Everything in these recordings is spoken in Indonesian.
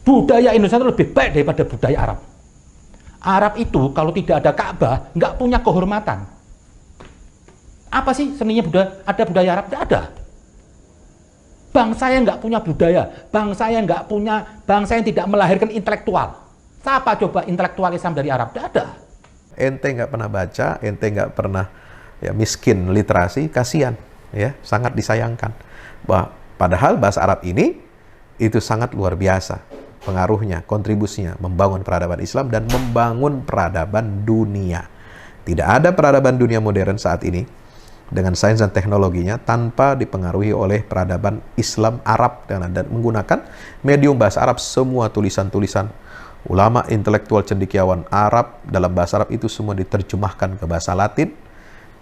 Budaya Indonesia itu lebih baik daripada budaya Arab. Arab itu kalau tidak ada Ka'bah, nggak punya kehormatan. Apa sih seninya ada budaya Arab? Tidak ada. Bangsa yang nggak punya budaya, bangsa yang tidak melahirkan intelektual. Siapa coba intelektual Islam dari Arab? Tidak ada. Ente nggak pernah baca, ente nggak pernah ya miskin literasi, kasihan, ya sangat disayangkan. Padahal bahasa Arab ini itu sangat luar biasa pengaruhnya, kontribusinya membangun peradaban Islam dan membangun peradaban dunia. Tidak ada peradaban dunia modern saat ini dengan sains dan teknologinya tanpa dipengaruhi oleh peradaban Islam Arab dan menggunakan medium bahasa Arab. Semua tulisan-tulisan ulama intelektual cendekiawan Arab dalam bahasa Arab itu semua diterjemahkan ke bahasa Latin,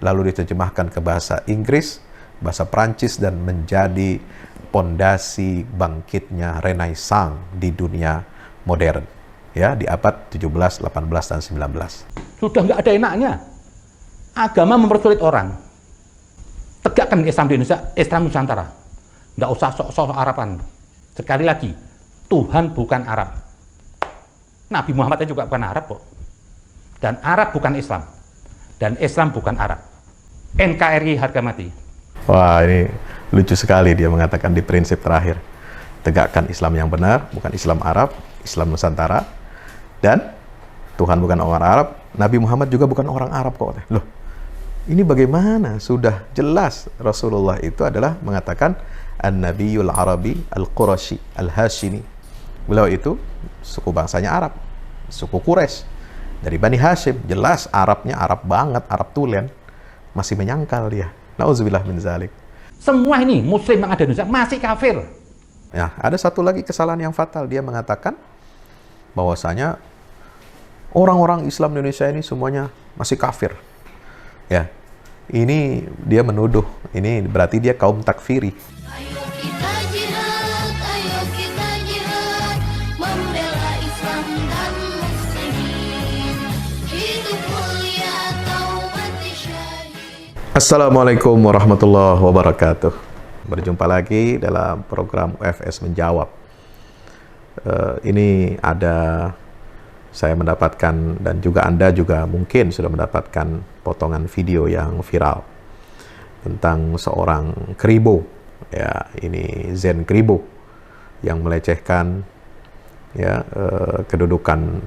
lalu diterjemahkan ke bahasa Inggris, bahasa Prancis, dan menjadi pondasi bangkitnya Renaissance di dunia modern, ya, di abad 17, 18, dan 19. Sudah nggak ada enaknya. Agama mempersulit orang. Tegakkan Islam di Indonesia, Islam Nusantara. Nggak usah sok-sok Araban. Sekali lagi, Tuhan bukan Arab. Nabi Muhammad juga bukan Arab kok. Dan Arab bukan Islam. Dan Islam bukan Arab. NKRI harga mati. Wah, ini lucu sekali dia mengatakan di prinsip terakhir. Tegakkan Islam yang benar, bukan Islam Arab, Islam Nusantara. Dan Tuhan bukan orang Arab, Nabi Muhammad juga bukan orang Arab kok. Loh, ini bagaimana? Sudah jelas Rasulullah itu adalah mengatakan An-Nabiyul Arabi Al-Qurashi Al-Hashimi. Beliau itu suku bangsanya Arab, suku Quraisy, dari Bani Hashim. Jelas Arabnya Arab banget, Arab tulen. Masih menyangkal dia. Nauzubillah min zalik. Semua ini Muslim yang ada di Indonesia masih kafir. Ya, ada satu lagi kesalahan yang fatal. Dia mengatakan bahwasanya orang-orang Islam di Indonesia ini semuanya masih kafir. Ya, ini dia menuduh. Ini berarti dia kaum takfiri. Ayo kita jihad, membela Islam dan muslimin. Hidup mulia taubat syahid. Assalamualaikum warahmatullahi wabarakatuh. Berjumpa lagi dalam program UFS Menjawab. Ini saya mendapatkan, dan juga Anda juga mungkin sudah mendapatkan potongan video yang viral tentang seorang kribo, ya, ini Zen Kribo yang melecehkan, ya, kedudukan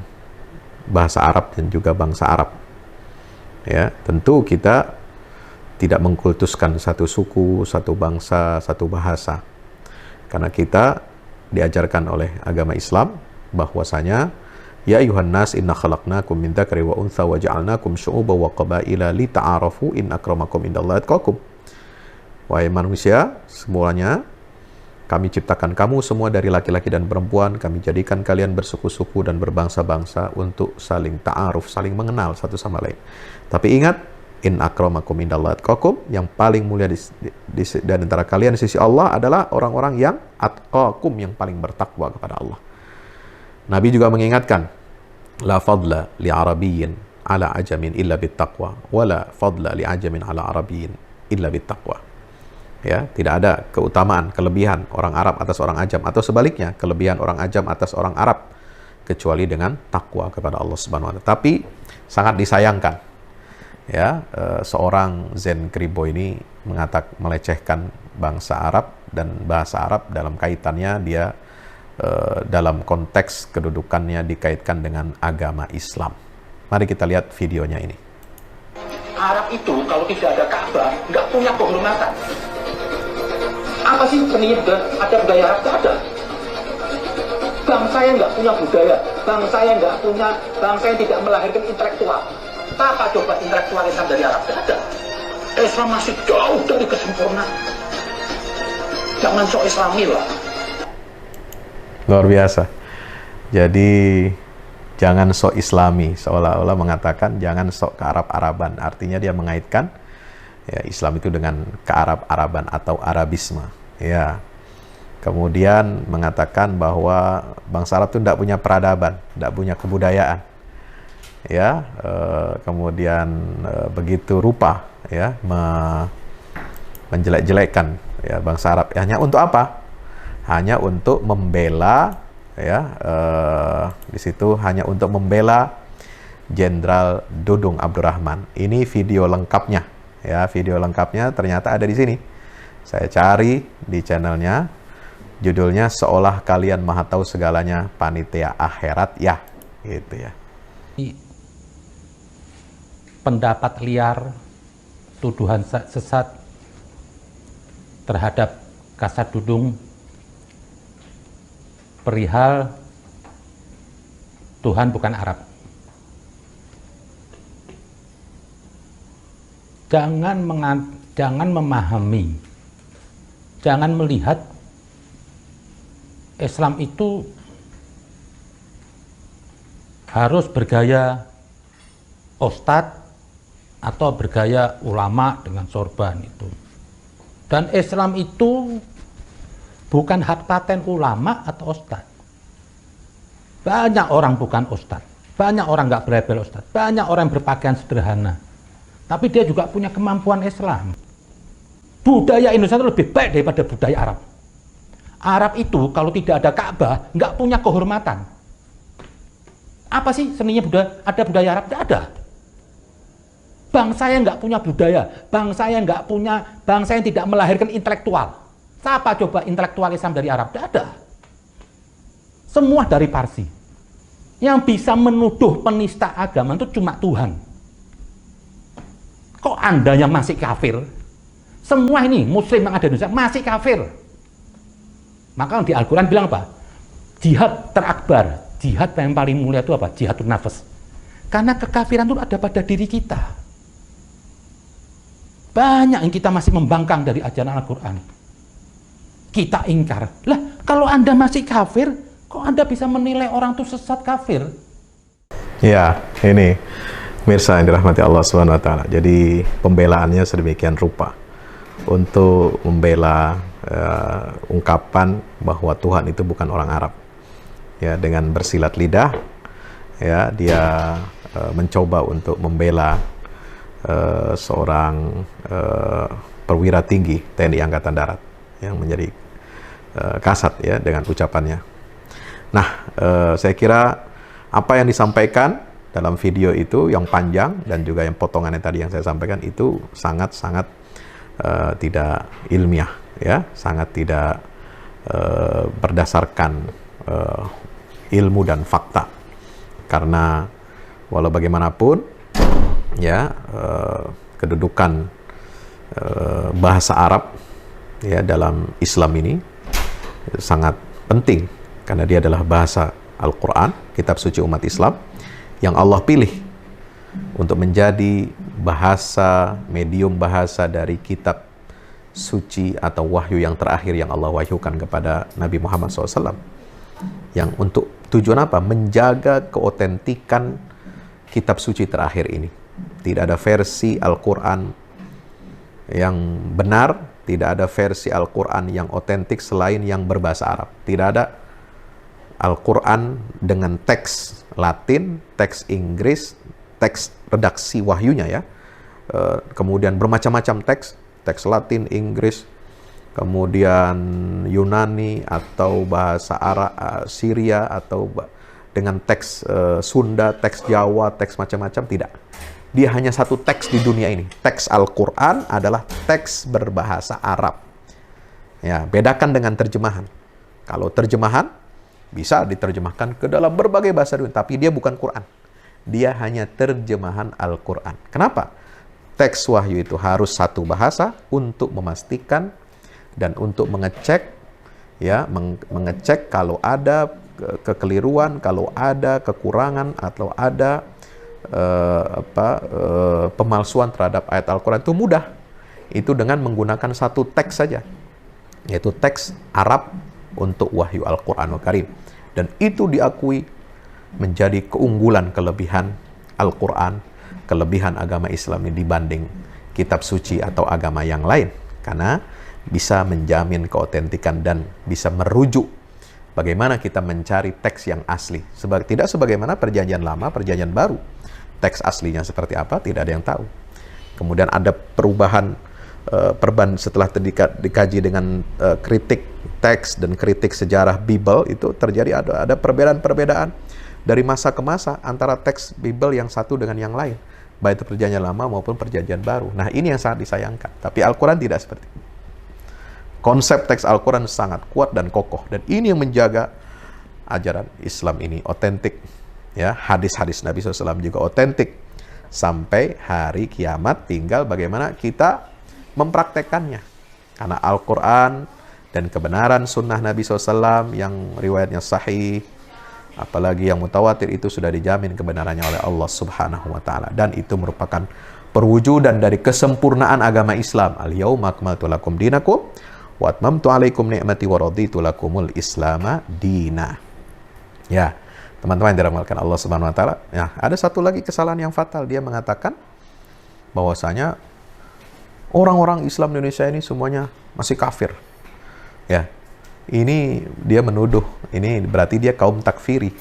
bahasa Arab dan juga bangsa Arab. Ya, tentu kita tidak mengkultuskan satu suku, satu bangsa, satu bahasa, karena kita diajarkan oleh agama Islam bahwasanya ya ayuhan nas inna khalaqnakum min dzakari wa untha wa ja'alnakum syu'uban wa qabaila lita'arafu in akramakum indallahi atqakum. Wahai manusia semuanya, kami ciptakan kamu semua dari laki-laki dan perempuan, kami jadikan kalian bersuku-suku dan berbangsa-bangsa untuk saling ta'aruf, saling mengenal satu sama lain. Tapi ingat, in akramakum indallahi atqakum, yang paling mulia di antara kalian di sisi Allah adalah orang-orang yang atqakum, yang paling bertakwa kepada Allah. Nabi juga mengingatkan, la fadla li arabiyyin ala ajamin illa bittaqwa, wala fadla li ajamin ala arabiyyin illa bittaqwa. Ya, tidak ada keutamaan, kelebihan orang Arab atas orang Ajam, atau sebaliknya, kelebihan orang Ajam atas orang Arab, kecuali dengan takwa kepada Allah Subhanahu wa Ta'ala. Tapi sangat disayangkan, ya, seorang Zen Kribo ini melecehkan bangsa Arab dan bahasa Arab dalam kaitannya dia dalam konteks kedudukannya dikaitkan dengan agama Islam. Mari kita lihat videonya ini. Arab itu kalau tidak ada Ka'bah nggak punya kehormatan. Apa sih seninya ada budaya Arab? Tidak ada. Bangsa yang nggak punya budaya, bangsa yang tidak melahirkan intelektual. Apa coba intelektual Islam dari Arab? Tidak ada. Islam masih jauh dari kesempurnaan. Jangan sok Islami lah. Luar biasa. Jadi jangan sok Islami, seolah-olah mengatakan jangan sok ke Arab-Araban. Artinya dia mengaitkan, ya, Islam itu dengan kearab-araban atau Arabisme. Ya. Kemudian mengatakan bahwa bangsa Arab itu tidak punya peradaban, tidak punya kebudayaan. Ya, kemudian begitu rupa, ya, menjelek-jelekkan, ya, bangsa Arab. Hanya untuk apa? Hanya untuk membela ya, di situ hanya untuk membela Jenderal Dudung Abdurrahman. Ini video lengkapnya, ya, video lengkapnya ternyata ada di sini. Saya cari di channelnya, judulnya Seolah Kalian Maha Tahu Segalanya Panitia Akhirat ya, gitu ya. Pendapat liar, tuduhan sesat terhadap Kasat Dudung perihal Tuhan bukan Arab. Jangan memahami, jangan melihat Islam itu harus bergaya ustadz atau bergaya ulama dengan sorban itu. Dan Islam itu bukan hak paten ulama atau ustadz. Banyak orang bukan ustadz, banyak orang nggak berebel ustadz, banyak orang yang berpakaian sederhana, tapi dia juga punya kemampuan Islam. Budaya Indonesia itu lebih baik daripada budaya Arab. Arab itu kalau tidak ada Ka'bah nggak punya kehormatan. Apa sih seninya ada budaya Arab? Tidak ada. Bangsa yang nggak punya budaya, bangsa yang tidak melahirkan intelektual. Siapa coba intelektual Islam dari Arab? Tidak ada. Semua dari Parsi. Yang bisa menuduh penista agama itu cuma Tuhan. Kok Anda yang masih kafir? Semua ini Muslim yang ada di Indonesia masih kafir. Maka di Al-Quran bilang apa? Jihad terakbar, jihad yang paling mulia itu apa? Jihadun nafas. Karena kekafiran itu ada pada diri kita. Banyak yang kita masih membangkang dari ajaran Al-Quran. Kita ingkar. Lah, kalau Anda masih kafir, kok Anda bisa menilai orang itu sesat kafir? Ya, ini mirsa yang dirahmati Allah SWT. Jadi pembelaannya sedemikian rupa untuk membela ungkapan bahwa Tuhan itu bukan orang Arab. Ya, dengan bersilat lidah, ya, dia mencoba untuk membela seorang perwira tinggi TNI Angkatan Darat yang menjadi kasat ya dengan ucapannya. Nah, saya kira apa yang disampaikan dalam video itu yang panjang dan juga yang potongannya tadi yang saya sampaikan itu sangat-sangat tidak ilmiah, ya, sangat tidak berdasarkan ilmu dan fakta. Karena walau bagaimanapun, ya, kedudukan bahasa Arab ya dalam Islam ini sangat penting karena dia adalah bahasa Al-Quran, kitab suci umat Islam yang Allah pilih untuk menjadi bahasa, medium bahasa dari kitab suci atau wahyu yang terakhir yang Allah wahyukan kepada Nabi Muhammad SAW, yang untuk tujuan apa? Menjaga keotentikan kitab suci terakhir ini. Tidak ada versi Al-Quran yang benar, tidak ada versi Al-Quran yang otentik selain yang berbahasa Arab. Tidak ada Al-Quran dengan teks Latin, teks Inggris, teks redaksi wahyunya ya. Kemudian bermacam-macam teks Latin, Inggris, kemudian Yunani atau bahasa Arab, Syria atau dengan teks Sunda, teks Jawa, teks macam-macam, tidak. Dia hanya satu teks di dunia ini. Teks Al-Quran adalah teks berbahasa Arab. Ya, bedakan dengan terjemahan. Kalau terjemahan bisa diterjemahkan ke dalam berbagai bahasa dunia, tapi dia bukan Quran. Dia hanya terjemahan Al-Quran. Kenapa? Teks wahyu itu harus satu bahasa untuk memastikan dan untuk mengecek, ya, mengecek kalau ada kekeliruan, kalau ada kekurangan atau ada pemalsuan terhadap ayat Al-Quran itu mudah. Itu dengan menggunakan satu teks saja, yaitu teks Arab untuk wahyu Al-Quranul Karim. Dan itu diakui menjadi keunggulan, kelebihan Al-Quran, kelebihan agama Islam ini dibanding kitab suci atau agama yang lain. Karena bisa menjamin keotentikan dan bisa merujuk bagaimana kita mencari teks yang asli. Tidak sebagaimana perjanjian lama, perjanjian baru. Teks aslinya seperti apa, tidak ada yang tahu. Kemudian ada perubahan setelah dikaji dengan kritik teks dan kritik sejarah Bible itu terjadi ada perbedaan-perbedaan dari masa ke masa antara teks Bible yang satu dengan yang lain, baik itu perjanjian lama maupun perjanjian baru. Nah, ini yang sangat disayangkan. Tapi Al-Quran tidak seperti itu. Konsep teks Al-Quran sangat kuat dan kokoh, dan ini yang menjaga ajaran Islam ini otentik. Ya, hadis-hadis Nabi SAW juga otentik sampai hari kiamat. Tinggal bagaimana kita mempraktekannya. Karena Al-Quran dan kebenaran sunnah Nabi SAW yang riwayatnya sahih, apalagi yang mutawatir, itu sudah dijamin kebenarannya oleh Allah Subhanahu wa Ta'ala, dan itu merupakan perwujudan dari kesempurnaan agama Islam. Al-yauma akmaltu lakum dinakum wa atmamtu alaikum ni'mati wa raditu lakumul islama dina. Ya, teman-teman yang dirahmatkan Allah Subhanahu wa Ta'ala. Ya, ada satu lagi kesalahan yang fatal. Dia mengatakan bahwasanya orang-orang Islam di Indonesia ini semuanya masih kafir. Ya, ini dia menuduh, ini berarti dia kaum takfiri.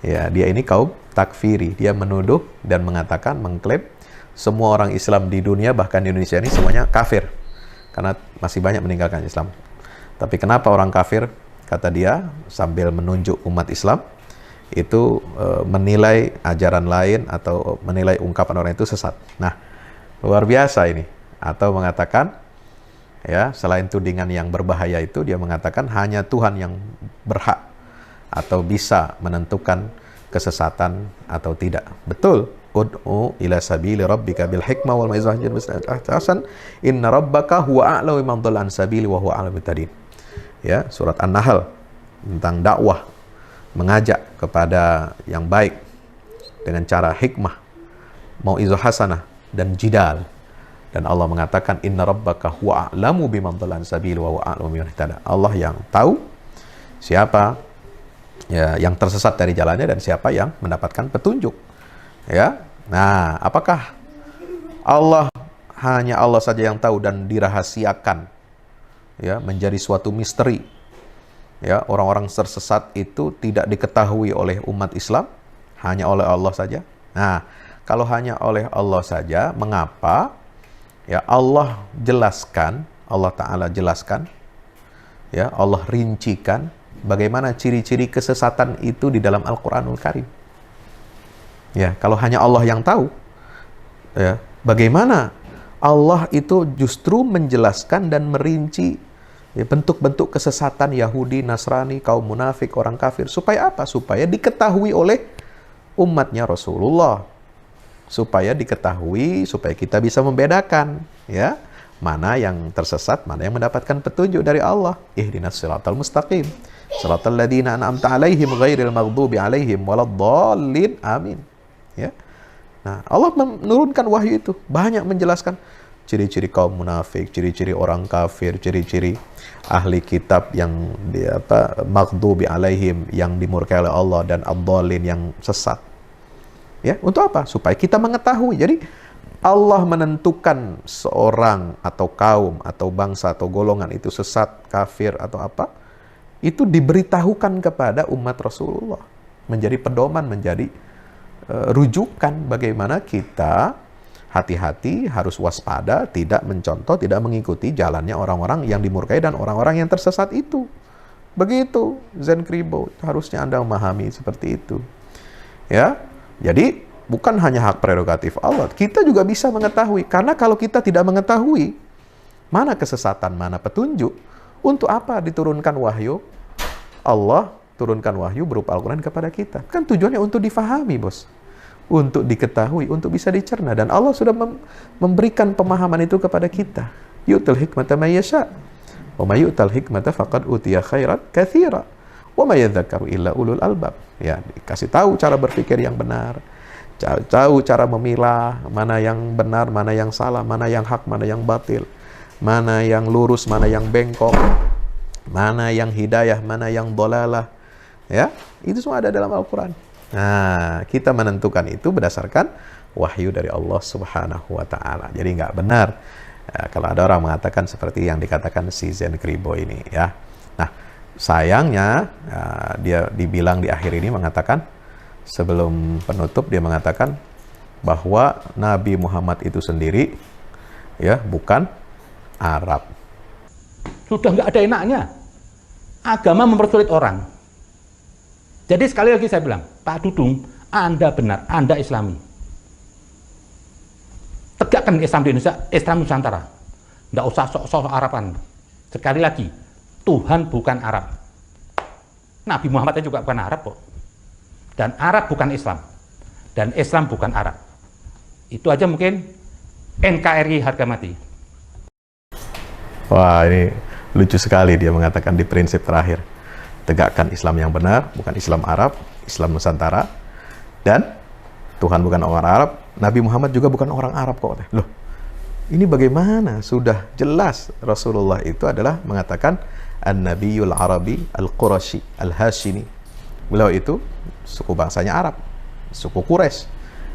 Ya, dia ini kaum takfiri. Dia menuduh dan mengatakan, mengklaim semua orang Islam di dunia, bahkan di Indonesia ini semuanya kafir. Karena masih banyak meninggalkan Islam. Tapi kenapa orang kafir, kata dia, sambil menunjuk umat Islam, itu menilai ajaran lain atau menilai ungkapan orang itu sesat. Nah, luar biasa ini. Atau mengatakan, ya, selain tudingan yang berbahaya itu, dia mengatakan hanya Tuhan yang berhak atau bisa menentukan kesesatan atau tidak. Betul. Ud'u ila sabili rabbika bil hikmah wal mau'izatil hasanah inna rabbaka huwa a'lamu biman dhalla an sabili wa huwa a'lamu bit-tahdin. Ya, surat An-Nahl tentang dakwah, mengajak kepada yang baik dengan cara hikmah, mau'izah hasanah, dan jidal. Dan Allah mengatakan inna rabbaka huwa a'lamu biman dhalla an sabili wa huwa a'lamu biman ihtada. Allah yang tahu siapa ya yang tersesat dari jalannya dan siapa yang mendapatkan petunjuk. Ya. Nah, apakah hanya Allah saja yang tahu dan dirahasiakan, ya, menjadi suatu misteri? Ya, orang-orang tersesat itu tidak diketahui oleh umat Islam, hanya oleh Allah saja. Nah, kalau hanya oleh Allah saja, mengapa ya Allah jelaskan, Allah Ta'ala jelaskan, ya, Allah rincikan bagaimana ciri-ciri kesesatan itu di dalam Al-Quranul Karim. Ya, kalau hanya Allah yang tahu, ya, bagaimana Allah itu justru menjelaskan dan merinci ya, bentuk-bentuk kesesatan Yahudi, Nasrani, kaum munafik, orang kafir. Supaya apa? Supaya diketahui oleh umatnya Rasulullah. Supaya diketahui, supaya kita bisa membedakan, ya, mana yang tersesat, mana yang mendapatkan petunjuk dari Allah. Ihdinas siratal mustaqim, siratal ladzina an'amta 'alaihim ghairil maghdubi 'alaihim waladdallin. Amin. Ya. Nah, Allah menurunkan wahyu itu, banyak menjelaskan ciri-ciri kaum munafik, ciri-ciri orang kafir, ciri-ciri ahli kitab yang maghdubi 'alaihim, yang dimurkai oleh Allah, dan ad-dallin, yang sesat. Ya, untuk apa? Supaya kita mengetahui. Jadi Allah menentukan seorang atau kaum atau bangsa atau golongan itu sesat, kafir atau apa, itu diberitahukan kepada umat Rasulullah, menjadi pedoman, menjadi rujukan bagaimana kita hati-hati, harus waspada, tidak mencontoh, tidak mengikuti jalannya orang-orang yang dimurkai dan orang-orang yang tersesat itu. Begitu Zen Kribo, harusnya Anda memahami seperti itu. Ya, jadi bukan hanya hak prerogatif Allah, kita juga bisa mengetahui. Karena kalau kita tidak mengetahui mana kesesatan, mana petunjuk, untuk apa diturunkan wahyu? Allah turunkan wahyu berupa Al-Quran kepada kita. Kan tujuannya untuk difahami, bos. Untuk diketahui, untuk bisa dicerna. Dan Allah sudah memberikan pemahaman itu kepada kita. Yu'tal hikmata may yasha. Wa may yu'tal hikmata faqad utiya khairan katsira. Wa may yadhakkaru illa ulul albab. Ya, dikasih tahu cara berpikir yang benar. Tahu cara memilah mana yang benar, mana yang salah, mana yang hak, mana yang batil. Mana yang lurus, mana yang bengkok. Mana yang hidayah, mana yang dolalah. Ya, itu semua ada dalam Al-Quran. Nah, kita menentukan itu berdasarkan wahyu dari Allah Subhanahu wa Ta'ala. Jadi nggak benar ya, kalau ada orang mengatakan seperti yang dikatakan si Zen Kribo ini, ya. Nah, sayangnya ya, dia dibilang di akhir ini mengatakan, sebelum penutup dia mengatakan bahwa Nabi Muhammad itu sendiri ya bukan Arab. Sudah nggak ada enaknya. agama mempersulit orang. Jadi sekali lagi saya bilang, Pak Dudung, Anda benar, Anda Islami. Tegakkan Islam di Indonesia, Islam Nusantara. Nggak usah sok-sok Araban. Sekali lagi, Tuhan bukan Arab. Nabi Muhammad juga bukan Arab kok. Dan Arab bukan Islam. Dan Islam bukan Arab. Itu aja mungkin NKRI harga mati. Wah, ini lucu sekali dia mengatakan di prinsip terakhir. Tegakkan Islam yang benar, bukan Islam Arab, Islam Nusantara. Dan Tuhan bukan orang Arab, Nabi Muhammad juga bukan orang Arab kok. Loh, ini bagaimana? Sudah jelas Rasulullah itu adalah mengatakan An-Nabiyul Arabi Al-Qurashi Al-Hashimi. Beliau itu suku bangsanya Arab, suku Quraisy,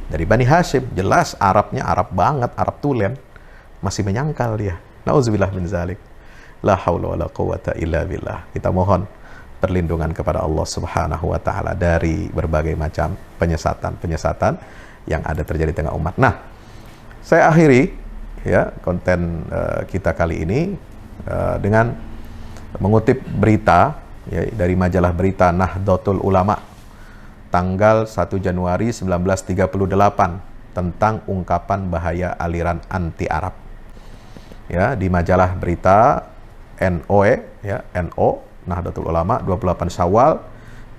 dari Bani Hashim. Jelas Arabnya Arab banget, Arab tulen. Masih menyangkal dia. Nauzubillah min zalik. La haula wala quwata illa billah. Kita mohon perlindungan kepada Allah Subhanahu wa taala dari berbagai macam penyesatan-penyesatan yang ada terjadi di tengah umat. Nah, saya akhiri ya konten kita kali ini dengan mengutip berita ya, dari majalah berita Nahdlatul Ulama tanggal 1 Januari 1938 tentang ungkapan bahaya aliran anti Arab. Ya, di majalah berita NOE ya, NO Nahdlatul Ulama 28 Syawal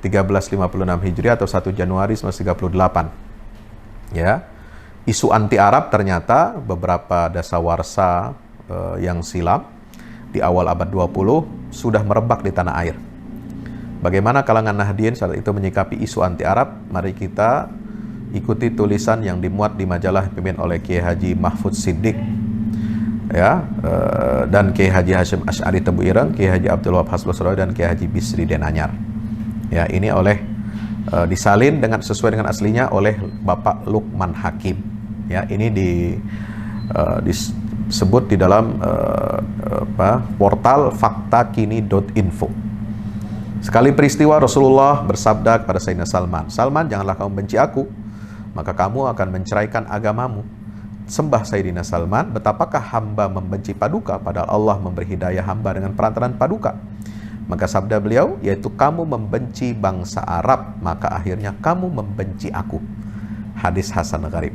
1356 Hijriah atau 1 Januari 1938. Ya. Isu anti Arab ternyata beberapa dasawarsa yang silam di awal abad 20 sudah merebak di tanah air. Bagaimana kalangan Nahdien saat itu menyikapi isu anti Arab? Mari kita ikuti tulisan yang dimuat di majalah dipimpin oleh Kiai Haji Mahfud Siddiq ya, dan Kiai Haji Hashim Asy'ari Tebu Ireng, Kiai Haji Abdul Wahab Hasbulsoroy dan Kiai Haji Bisri Denanyar. Ya, ini oleh disalin dengan sesuai dengan aslinya oleh Bapak Lukman Hakim. Ya, ini disebut di dalam portal faktakini.info. Sekali peristiwa Rasulullah bersabda kepada Sayyidina Salman, "Salman, janganlah kamu benci aku, maka kamu akan menceraikan agamamu." Sembah Sayyidina Salman, betapakah hamba membenci paduka padahal Allah memberi hidayah hamba dengan perantaraan paduka? Maka sabda beliau, yaitu kamu membenci bangsa Arab, maka akhirnya kamu membenci aku. Hadis Hasan Gharib.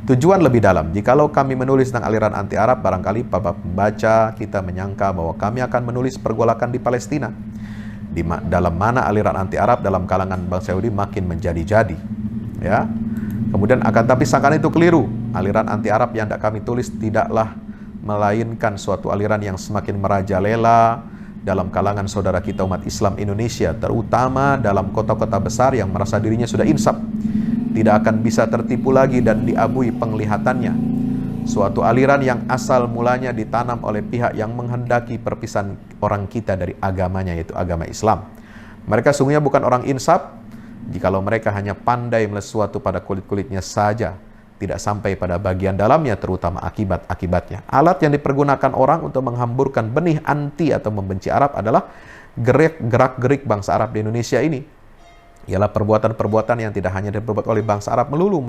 Tujuan lebih dalam, jikalau kami menulis tentang aliran anti Arab, barangkali para pembaca kita menyangka bahwa kami akan menulis pergolakan di Palestina, dalam mana aliran anti Arab dalam kalangan bangsa Yahudi makin menjadi-jadi. Ya. Kemudian akan tapi sangkaan itu keliru. Aliran anti Arab yang kami tulis tidaklah melainkan suatu aliran yang semakin merajalela dalam kalangan saudara kita umat Islam Indonesia, terutama dalam kota-kota besar yang merasa dirinya sudah insaf, tidak akan bisa tertipu lagi dan diabui penglihatannya. Suatu aliran yang asal mulanya ditanam oleh pihak yang menghendaki perpisahan orang kita dari agamanya, yaitu agama Islam. Mereka sungguhnya bukan orang insaf jikalau mereka hanya pandai melihat sesuatu pada kulit-kulitnya saja, tidak sampai pada bagian dalamnya, terutama akibat-akibatnya. Alat yang dipergunakan orang untuk menghamburkan benih anti atau membenci Arab adalah gerak-gerik bangsa Arab di Indonesia ini. Ialah perbuatan-perbuatan yang tidak hanya diperbuat oleh bangsa Arab melulu,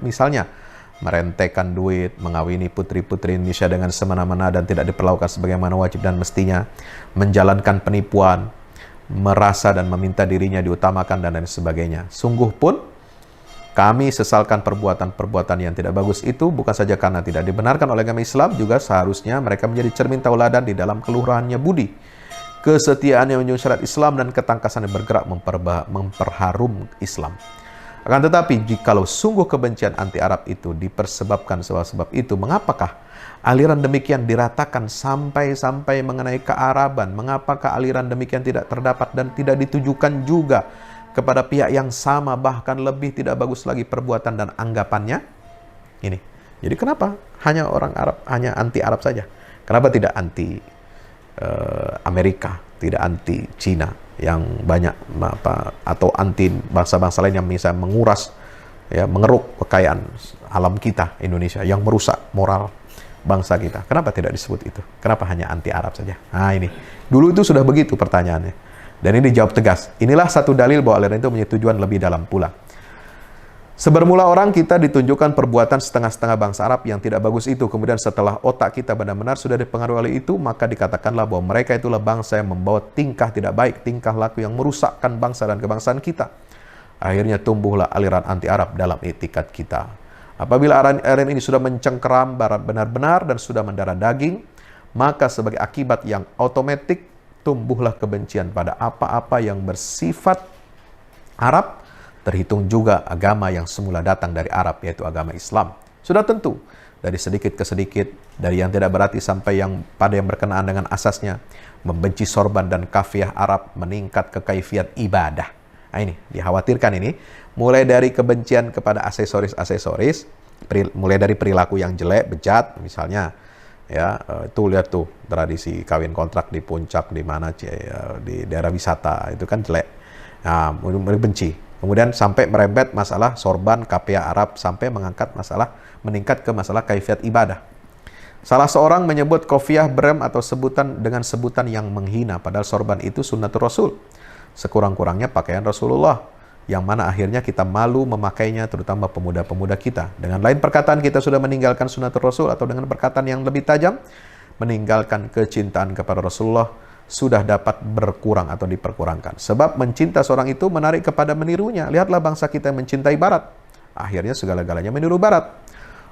misalnya merentekan duit, mengawini putri-putri Indonesia dengan semena-mena dan tidak diperlakukan sebagaimana wajib dan mestinya, menjalankan penipuan, merasa dan meminta dirinya diutamakan dan lain sebagainya. Sungguh pun kami sesalkan perbuatan-perbuatan yang tidak bagus itu, bukan saja karena tidak dibenarkan oleh agama Islam, juga seharusnya mereka menjadi cermin tauladan di dalam keluhurannya budi, kesetiaannya menjunjung syariat Islam, dan ketangkasannya bergerak memperharum Islam. Akan tetapi, jikalau sungguh kebencian anti-Arab itu dipersebabkan sebab-sebab itu, mengapakah aliran demikian diratakan sampai mengenai kearaban? Mengapakah aliran demikian tidak terdapat dan tidak ditujukan juga kepada pihak yang sama, bahkan lebih tidak bagus lagi perbuatan dan anggapannya? Ini. Jadi kenapa hanya orang Arab, hanya anti Arab saja? Kenapa tidak anti Amerika, tidak anti Cina yang banyak atau anti bangsa-bangsa lain yang bisa menguras, ya, mengeruk kekayaan alam kita Indonesia yang merusak moral bangsa kita? Kenapa tidak disebut itu? Kenapa hanya anti Arab saja? Nah, ini. Dulu itu sudah begitu pertanyaannya. Dan ini dijawab tegas. Inilah satu dalil bahwa aliran itu punya tujuan lebih dalam pula. Sebermula orang kita ditunjukkan perbuatan setengah-setengah bangsa Arab yang tidak bagus itu. Kemudian setelah otak kita benar-benar sudah dipengaruhi oleh itu, maka dikatakanlah bahwa mereka itulah bangsa yang membawa tingkah tidak baik, tingkah laku yang merusakkan bangsa dan kebangsaan kita. Akhirnya tumbuhlah aliran anti-Arab dalam etikat kita. Apabila aliran ini sudah mencengkeram benar-benar dan sudah mendarah daging, maka sebagai akibat yang otomatis tumbuhlah kebencian pada apa-apa yang bersifat Arab, terhitung juga agama yang semula datang dari Arab, yaitu agama Islam. Sudah tentu, dari sedikit ke sedikit, dari yang tidak berarti sampai yang pada yang berkenaan dengan asasnya, membenci sorban dan kafiah Arab meningkat ke kaifiat ibadah. Nah ini, dikhawatirkan ini, mulai dari kebencian kepada aksesoris-aksesoris, mulai dari perilaku yang jelek, bejat, misalnya, ya itu lihat tuh tradisi kawin kontrak di puncak, di mana, di daerah wisata, itu kan jelek. Nah, mulai benci. Kemudian sampai merembet masalah sorban, kafiah Arab, sampai meningkat ke masalah kaifiat ibadah. Salah seorang menyebut kofiah brem atau dengan sebutan yang menghina, padahal sorban itu sunnatul Rasul. Sekurang-kurangnya pakaian Rasulullah, yang mana akhirnya kita malu memakainya, terutama pemuda-pemuda kita. Dengan lain perkataan, kita sudah meninggalkan sunnatul Rasul, atau dengan perkataan yang lebih tajam, meninggalkan kecintaan kepada Rasulullah sudah dapat berkurang atau diperkurangkan. Sebab mencinta seorang itu menarik kepada menirunya. Lihatlah bangsa kita yang mencintai Barat. Akhirnya segala-galanya meniru Barat.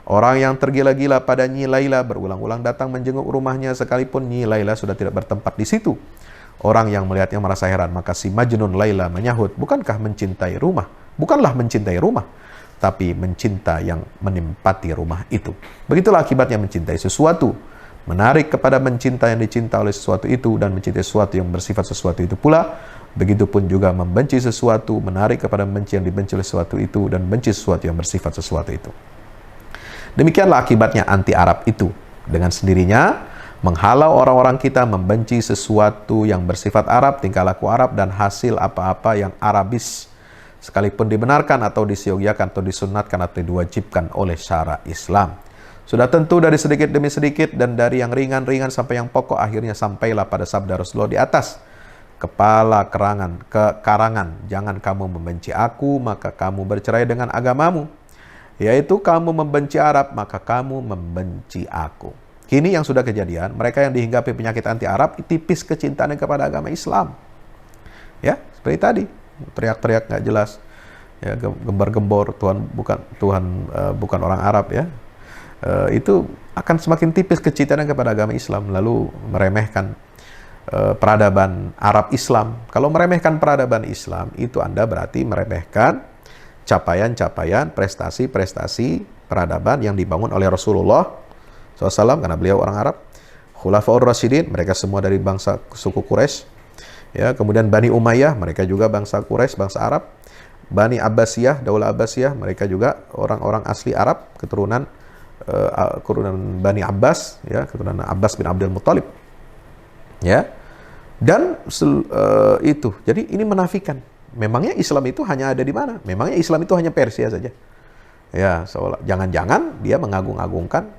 Orang yang tergila-gila pada Nyi Laila berulang-ulang datang menjenguk rumahnya sekalipun Nyi Laila sudah tidak bertempat di situ. Orang yang melihatnya merasa heran, maka si Majnun Laila menyahut, bukanlah mencintai rumah, tapi mencinta yang menempati rumah itu. Begitulah akibatnya mencintai sesuatu. Menarik kepada mencinta yang dicinta oleh sesuatu itu, dan mencintai sesuatu yang bersifat sesuatu itu pula. Begitupun juga membenci sesuatu, menarik kepada membenci yang dibenci oleh sesuatu itu, dan benci sesuatu yang bersifat sesuatu itu. Demikianlah akibatnya anti-Arab itu. Dengan sendirinya, menghalau orang-orang kita membenci sesuatu yang bersifat Arab, tingkah laku Arab, dan hasil apa-apa yang Arabis, sekalipun dibenarkan atau disiogiakan atau disunatkan atau diwajibkan oleh syara Islam. Sudah tentu dari sedikit demi sedikit, dan dari yang ringan-ringan sampai yang pokok, akhirnya sampailah pada sabda Rasulullah di atas. Kepala karangan, jangan kamu membenci aku, maka kamu bercerai dengan agamamu. Yaitu kamu membenci Arab, maka kamu membenci aku. Kini yang sudah kejadian, mereka yang dihinggapi penyakit anti-Arab, tipis kecintaannya kepada agama Islam. Ya, seperti tadi, teriak-teriak nggak jelas, ya, gembar-gembor, Tuhan bukan orang Arab, ya. Itu akan semakin tipis kecintaan kepada agama Islam, lalu meremehkan peradaban Arab Islam. Kalau meremehkan peradaban Islam, itu Anda berarti meremehkan capaian-capaian, prestasi-prestasi peradaban yang dibangun oleh Rasulullah SAW, karena beliau orang Arab. Khulafaur Rasyidin, mereka semua dari bangsa suku Quraisy. Ya, kemudian Bani Umayyah, mereka juga bangsa Quraisy, bangsa Arab. Bani Abbasiyah, Daulah Abbasiyah, mereka juga orang-orang asli Arab, keturunan Bani Abbas, ya, keturunan Abbas bin Abdul Muttalib, ya, dan itu. Jadi ini menafikan. Memangnya Islam itu hanya ada di mana? Memangnya Islam itu hanya Persia saja? Ya, jangan-jangan dia mengagung-agungkan,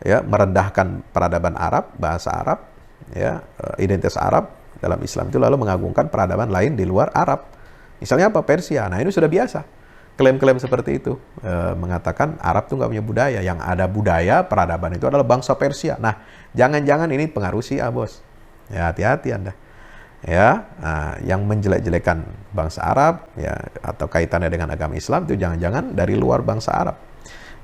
ya, merendahkan peradaban Arab, bahasa Arab, ya, identitas Arab dalam Islam itu, lalu mengagungkan peradaban lain di luar Arab. Misalnya apa? Persia. Nah ini sudah biasa. Klaim-klaim seperti itu mengatakan Arab itu nggak punya budaya. Yang ada budaya peradaban itu adalah bangsa Persia. Nah, jangan-jangan ini pengaruh Syiah, bos. Ya, hati-hati Anda. Ya, yang menjelek-jelekan bangsa Arab, ya, atau kaitannya dengan agama Islam itu jangan-jangan dari luar bangsa Arab.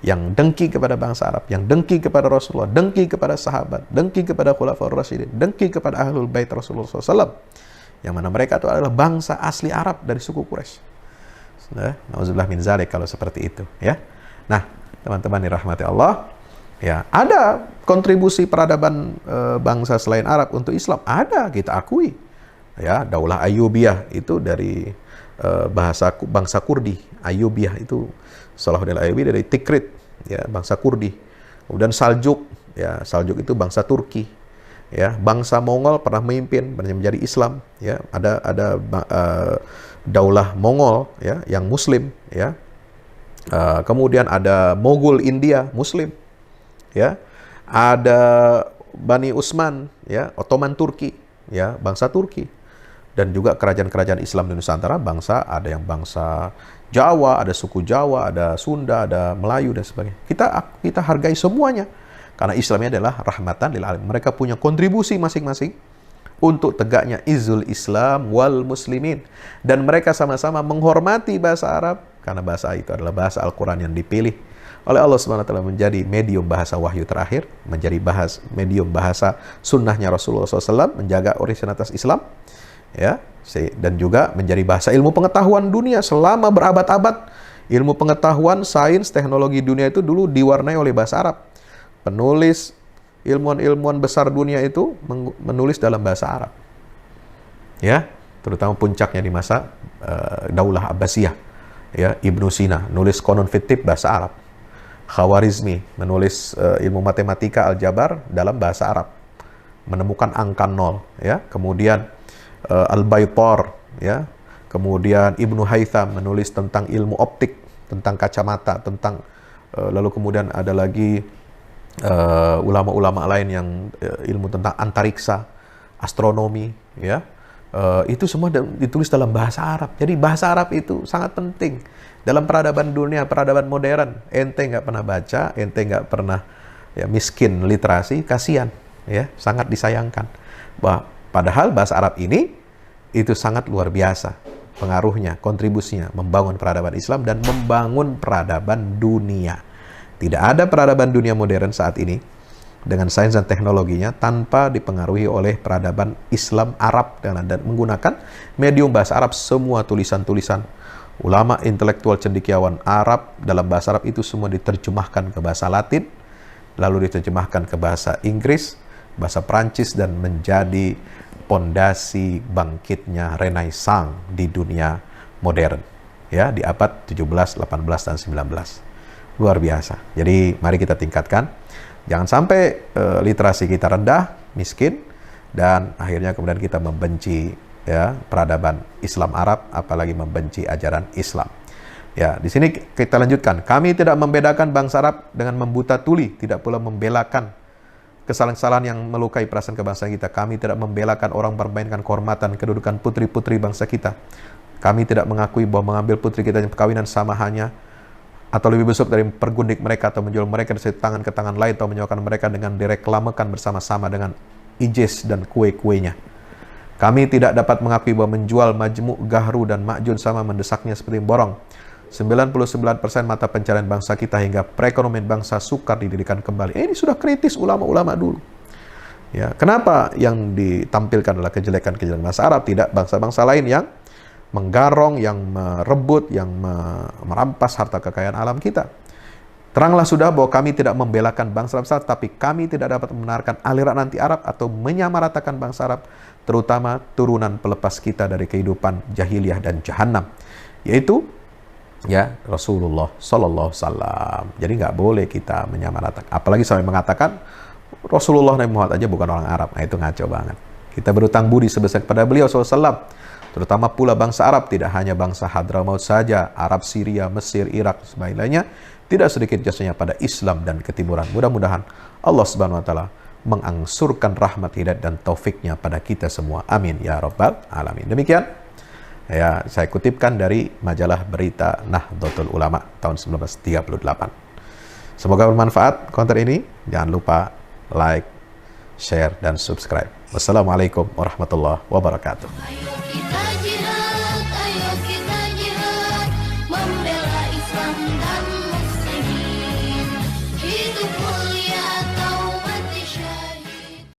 Yang dengki kepada bangsa Arab, yang dengki kepada Rasulullah, dengki kepada sahabat, dengki kepada Khulafaur Rasyidin, dengki kepada Ahlul Bait Rasulullah SAW. Yang mana mereka itu adalah bangsa asli Arab dari suku Quraisy. Nauzubillah min zalik kalau seperti itu, ya. Nah, teman-teman dirahmati Allah, ya, ada kontribusi peradaban bangsa selain Arab untuk Islam, ada, kita akui. Ya, Daulah Ayyubiyah itu dari bangsa Kurdi. Ayyubiyah itu Salahuddin Ayyubi dari Tikrit, ya, bangsa Kurdi. Kemudian Saljuk, ya, Saljuk itu bangsa Turki. Ya, bangsa Mongol pernah memimpin menjadi Islam, ya. Ada Daulah Mongol, ya, yang Muslim, ya. Kemudian ada Mogul India Muslim, ya. Ada Bani Utsman, ya, Ottoman Turki, ya, bangsa Turki. dan juga kerajaan-kerajaan Islam di Nusantara, bangsa, ada yang bangsa Jawa, ada suku Jawa, ada Sunda, ada Melayu dan sebagainya. Kita hargai semuanya karena Islam ini adalah rahmatan lil alamin. Mereka punya kontribusi masing-masing untuk tegaknya izul Islam wal muslimin, dan mereka sama-sama menghormati bahasa Arab karena bahasa itu adalah bahasa Al-Quran yang dipilih oleh Allah Subhanahu wa taala menjadi medium bahasa wahyu terakhir, menjadi medium bahasa sunnahnya Rasulullah SAW, menjaga orisinalitas Islam, ya, dan juga menjadi bahasa ilmu pengetahuan dunia selama berabad-abad. Ilmu pengetahuan, sains, teknologi dunia itu dulu diwarnai oleh bahasa Arab. Penulis ilmuwan-ilmuwan besar dunia itu menulis dalam bahasa Arab, ya, terutama puncaknya di masa Daulah Abbasiyah, ya, Ibnu Sina nulis Qanun Fitib bahasa Arab. Khawarizmi menulis ilmu matematika aljabar dalam bahasa Arab, menemukan angka 0, ya. Kemudian Al-Baitar, ya. Kemudian Ibnu Haytham menulis tentang ilmu optik, tentang kacamata, tentang lalu kemudian ada lagi ulama-ulama lain yang ilmu tentang antariksa, astronomi, ya. Itu semua ditulis dalam bahasa Arab. Jadi bahasa Arab itu sangat penting dalam peradaban dunia, peradaban modern. Ente nggak pernah baca, ente nggak pernah, ya, miskin literasi, kasihan, ya, sangat disayangkan. Padahal bahasa Arab ini itu sangat luar biasa pengaruhnya, kontribusinya membangun peradaban Islam dan membangun peradaban dunia. Tidak ada peradaban dunia modern saat ini dengan sains dan teknologinya tanpa dipengaruhi oleh peradaban Islam Arab dan menggunakan medium bahasa Arab. Semua tulisan-tulisan ulama intelektual cendekiawan Arab dalam bahasa Arab itu semua diterjemahkan ke bahasa Latin, lalu diterjemahkan ke bahasa Inggris, bahasa Prancis, dan menjadi pondasi bangkitnya Renaissance di dunia modern, ya, di abad 17, 18, dan 19. Luar biasa. Jadi mari kita tingkatkan. Jangan sampai literasi kita rendah, miskin, dan akhirnya kemudian kita membenci, ya, peradaban Islam Arab, apalagi membenci ajaran Islam. Ya, di sini kita lanjutkan. Kami tidak membedakan bangsa Arab dengan membuta tuli, tidak pula membelakan kesalahan-kesalahan yang melukai perasaan kebangsaan kita. Kami tidak membelakan orang mempermainkan kehormatan kedudukan putri-putri bangsa kita. Kami tidak mengakui bahwa mengambil putri kita yang perkawinan sama hanya atau lebih besar dari pergundik mereka atau menjual mereka dari tangan ke tangan lain atau menyewakan mereka dengan direklamakan bersama-sama dengan ijaz dan kue-kuenya. Kami tidak dapat mengakui bahwa menjual Majmu', Gahru, dan Ma'jun sama mendesaknya seperti borong. 99% mata pencarian bangsa kita hingga perekonomian bangsa sukar didirikan kembali. Ini sudah kritis ulama-ulama dulu. Ya, kenapa yang ditampilkan adalah kejelekan-kejelekan bangsa Arab, tidak bangsa-bangsa lain yang menggarong, yang merebut, yang merampas harta kekayaan alam kita. Teranglah sudah bahwa kami tidak membelakan bangsa-bangsa, tapi kami tidak dapat membenarkan aliran anti Arab atau menyamaratakan bangsa Arab, terutama turunan pelepas kita dari kehidupan jahiliyah dan jahanam, yaitu, ya, Rasulullah Sallallahu Alaihi Wasallam. Jadi nggak boleh kita menyamaratakan, apalagi sampai mengatakan Rasulullah Nabi Muhammad aja bukan orang Arab. Nah, itu ngaco banget. Kita berutang budi sebesar kepada beliau SAW, terutama pula bangsa Arab, tidak hanya bangsa Hadramaut saja, Arab, Syria, Mesir, Irak, sebagainya, tidak sedikit jasanya pada Islam dan ketimuran. Mudah-mudahan Allah Subhanahu Wa Taala mengangsurkan rahmat, hidayat, dan taufiknya pada kita semua. Amin ya rabbal alamin. Demikian, ya, saya kutipkan dari majalah berita Nahdlatul Ulama tahun 1938. Semoga bermanfaat konten ini. Jangan lupa like, share, dan subscribe. Wassalamualaikum warahmatullahi wabarakatuh.